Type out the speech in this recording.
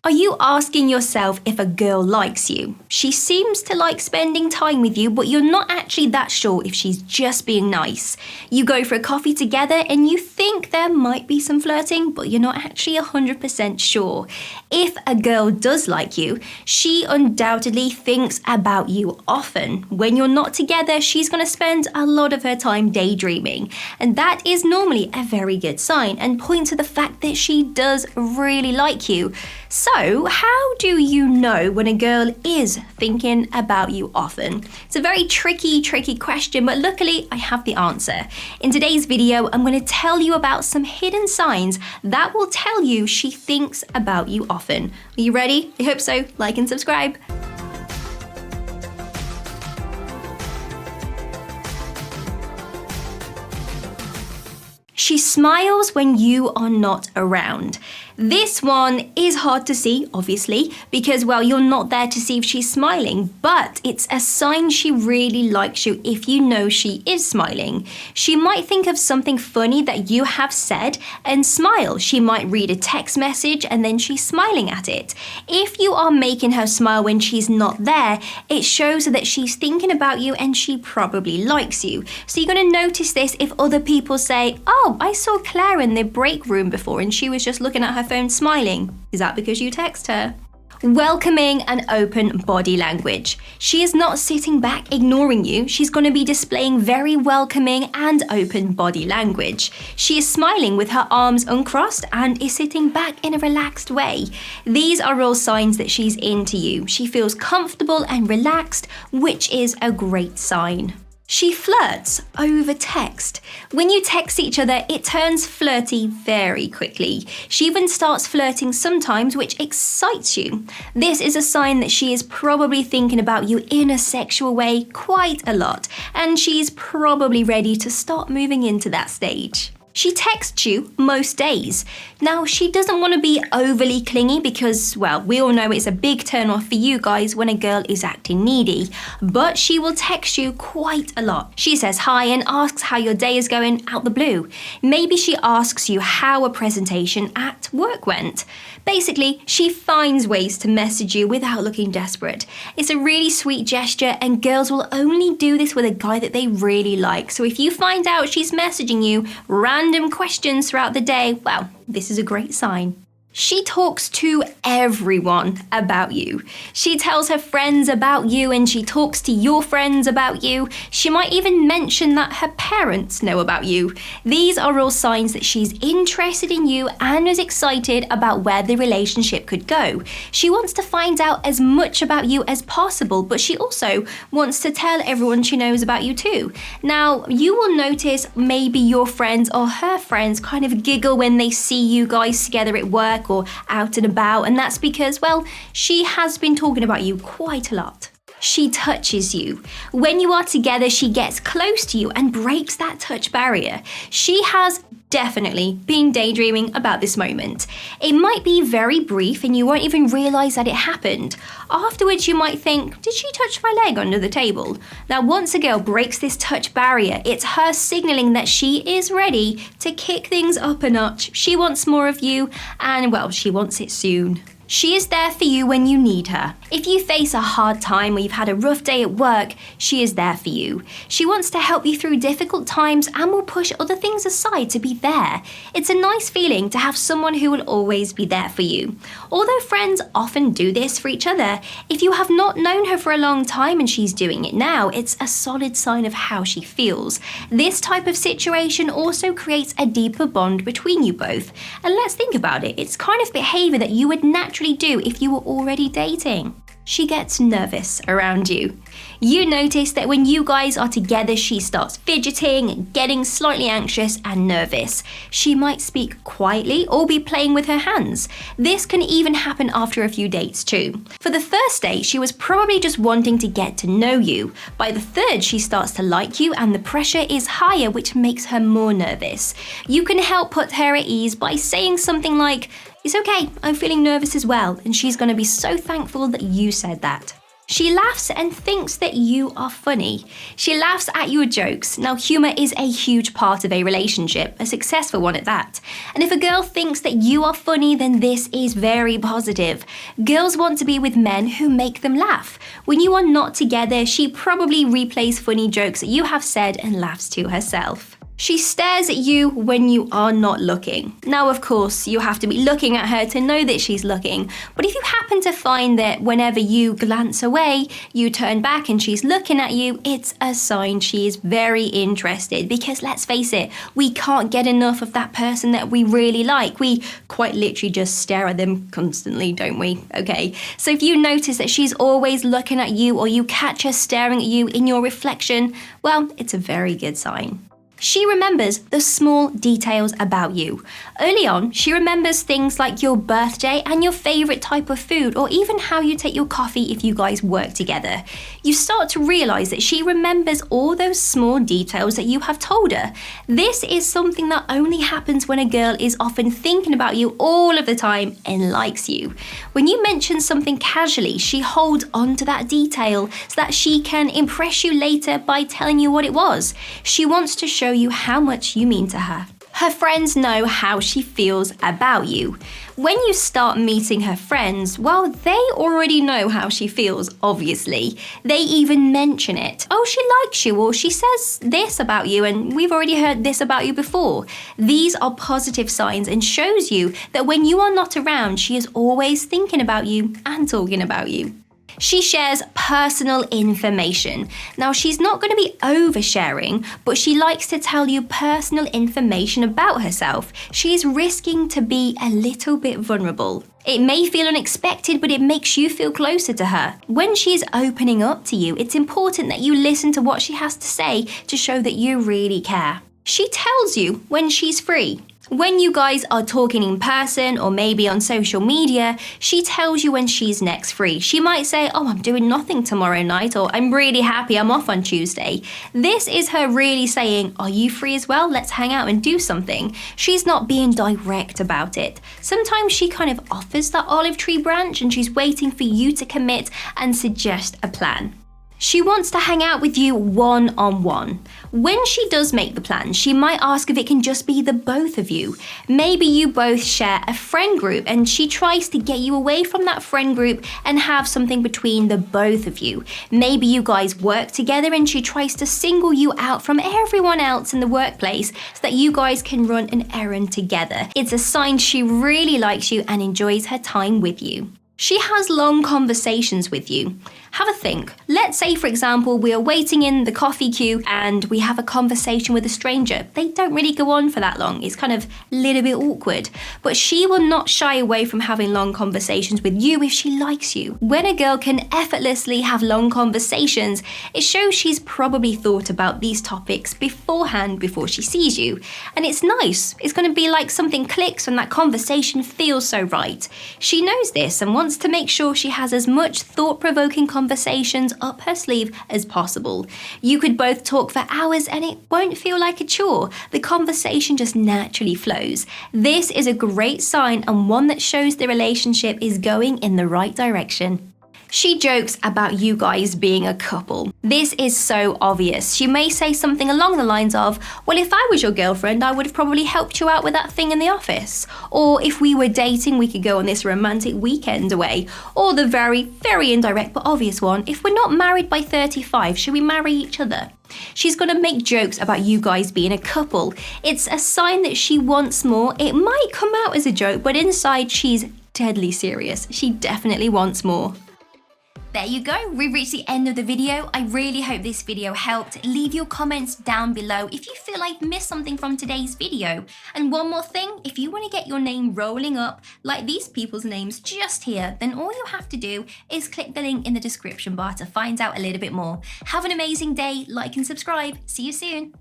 Are you asking yourself if a girl likes you? She seems to like spending time with you, but you're not actually that sure if she's just being nice. You go for a coffee together and you think there might be some flirting, but you're not actually 100% sure. If a girl does like you, she undoubtedly thinks about you often. When you're not together, she's going to spend a lot of her time daydreaming. And that is normally a very good sign and points to the fact that she does really like you. So, how do you know when a girl is thinking about you often? It's a very tricky question, but luckily I have the answer. In today's video, I'm going to tell you about some hidden signs that will tell you she thinks about you often. Are you ready? I hope so. Like and subscribe. She smiles when you are not around. This one is hard to see, obviously, because, well, you're not there to see if she's smiling, but it's a sign she really likes you if you know she is smiling. She might think of something funny that you have said and smile. She might read a text message and then she's smiling at it. If you are making her smile when she's not there, it shows that she's thinking about you and she probably likes you. So you're going to notice this if other people say, "Oh, I saw Claire in the break room before and she was just looking at her phone smiling." Is that because you text her? Welcoming and open body language. She is not sitting back ignoring you. She's going to be displaying very welcoming and open body language. She is smiling with her arms uncrossed and is sitting back in a relaxed way. These are all signs that she's into you. She feels comfortable and relaxed, which is a great sign. She flirts over text. When you text each other, it turns flirty very quickly. She even starts flirting sometimes, which excites you. This is a sign that she is probably thinking about you in a sexual way quite a lot, and she's probably ready to start moving into that stage. She texts you most days. Now, she doesn't want to be overly clingy because, well, we all know it's a big turn off for you guys when a girl is acting needy, but she will text you quite a lot. She says hi and asks how your day is going out the blue. Maybe she asks you how a presentation at work went. Basically, she finds ways to message you without looking desperate. It's a really sweet gesture and girls will only do this with a guy that they really like. So if you find out she's messaging you random questions throughout the day, well, this is a great sign. She talks to everyone about you. She tells her friends about you and she talks to your friends about you. She might even mention that her parents know about you. These are all signs that she's interested in you and is excited about where the relationship could go. She wants to find out as much about you as possible, but she also wants to tell everyone she knows about you too. Now, you will notice maybe your friends or her friends kind of giggle when they see you guys together at work or out and about, and that's because, well, she has been talking about you quite a lot. She touches you. When you are together, she gets close to you and breaks that touch barrier. She has definitely been daydreaming about this moment. It might be very brief and you won't even realize that it happened. Afterwards, you might think, did she touch my leg under the table? Now, once a girl breaks this touch barrier, it's her signaling that she is ready to kick things up a notch. She wants more of you and, well, she wants it soon. She is there for you when you need her. If you face a hard time or you've had a rough day at work, she is there for you. She wants to help you through difficult times and will push other things aside to be there. It's a nice feeling to have someone who will always be there for you. Although friends often do this for each other, if you have not known her for a long time and she's doing it now, it's a solid sign of how she feels. This type of situation also creates a deeper bond between you both. And let's think about it. It's kind of behavior that you would naturally do if you were already dating. She gets nervous around you. You notice that when you guys are together, she starts fidgeting, getting slightly anxious and nervous. She might speak quietly or be playing with her hands. This can even happen after a few dates too. For the first date, she was probably just wanting to get to know you. By the third, she starts to like you and the pressure is higher, which makes her more nervous. You can help put her at ease by saying something like, "It's okay, I'm feeling nervous as well," and she's going to be so thankful that you said that. She laughs and thinks that you are funny. She laughs at your jokes. Now, humour is a huge part of a relationship, a successful one at that. And if a girl thinks that you are funny, then this is very positive. Girls want to be with men who make them laugh. When you are not together, she probably replays funny jokes that you have said and laughs to herself. She stares at you when you are not looking. Now, of course, you have to be looking at her to know that she's looking, but if you happen to find that whenever you glance away, you turn back and she's looking at you, it's a sign she is very interested, because let's face it, we can't get enough of that person that we really like. We quite literally just stare at them constantly, don't we? Okay, so if you notice that she's always looking at you, or you catch her staring at you in your reflection, well, it's a very good sign. She remembers the small details about you. Early on, she remembers things like your birthday and your favourite type of food, or even how you take your coffee if you guys work together. You start to realise that she remembers all those small details that you have told her. This is something that only happens when a girl is often thinking about you all of the time and likes you. When you mention something casually, she holds on to that detail so that she can impress you later by telling you what it was. She wants to show you how much you mean to her. Her friends know how she feels about you. When you start meeting her friends, well, they already know how she feels, obviously. They even mention it. Oh, she likes you, or she says this about you, and we've already heard this about you before. These are positive signs and shows you that when you are not around, she is always thinking about you and talking about you. She shares personal information. Now, she's not going to be oversharing, but she likes to tell you personal information about herself. She's risking to be a little bit vulnerable. It may feel unexpected, but it makes you feel closer to her. When she's opening up to you, it's important that you listen to what she has to say to show that you really care. She tells you when she's free. When you guys are talking in person or maybe on social media, she tells you when she's next free. She might say, oh, I'm doing nothing tomorrow night, or I'm really happy I'm off on Tuesday. This is her really saying, are you free as well? Let's hang out and do something. She's not being direct about it. Sometimes she kind of offers that olive tree branch and she's waiting for you to commit and suggest a plan. She wants to hang out with you one-on-one. When she does make the plan, she might ask if it can just be the both of you. Maybe you both share a friend group and she tries to get you away from that friend group and have something between the both of you. Maybe you guys work together and she tries to single you out from everyone else in the workplace so that you guys can run an errand together. It's a sign she really likes you and enjoys her time with you. She has long conversations with you. Have a think. Let's say, for example, we are waiting in the coffee queue and we have a conversation with a stranger. They don't really go on for that long. It's kind of a little bit awkward. But she will not shy away from having long conversations with you if she likes you. When a girl can effortlessly have long conversations, it shows she's probably thought about these topics beforehand before she sees you. And it's nice. It's going to be like something clicks when that conversation feels so right. She knows this and wants to make sure she has as much thought-provoking conversations up her sleeve as possible. You could both talk for hours and it won't feel like a chore. The conversation just naturally flows. This is a great sign and one that shows the relationship is going in the right direction. She jokes about you guys being a couple. This is so obvious. She may say something along the lines of, well, if I was your girlfriend, I would have probably helped you out with that thing in the office. Or if we were dating, we could go on this romantic weekend away. Or the very, very indirect but obvious one, if we're not married by 35, should we marry each other? She's going to make jokes about you guys being a couple. It's a sign that she wants more. It might come out as a joke, but inside she's deadly serious. She definitely wants more. There you go, we've reached the end of the video. I really hope this video helped. Leave your comments down below if you feel I've missed something from today's video. And one more thing, if you want to get your name rolling up like these people's names just here, then all you have to do is click the link in the description bar to find out a little bit more. Have an amazing day, like and subscribe. See you soon.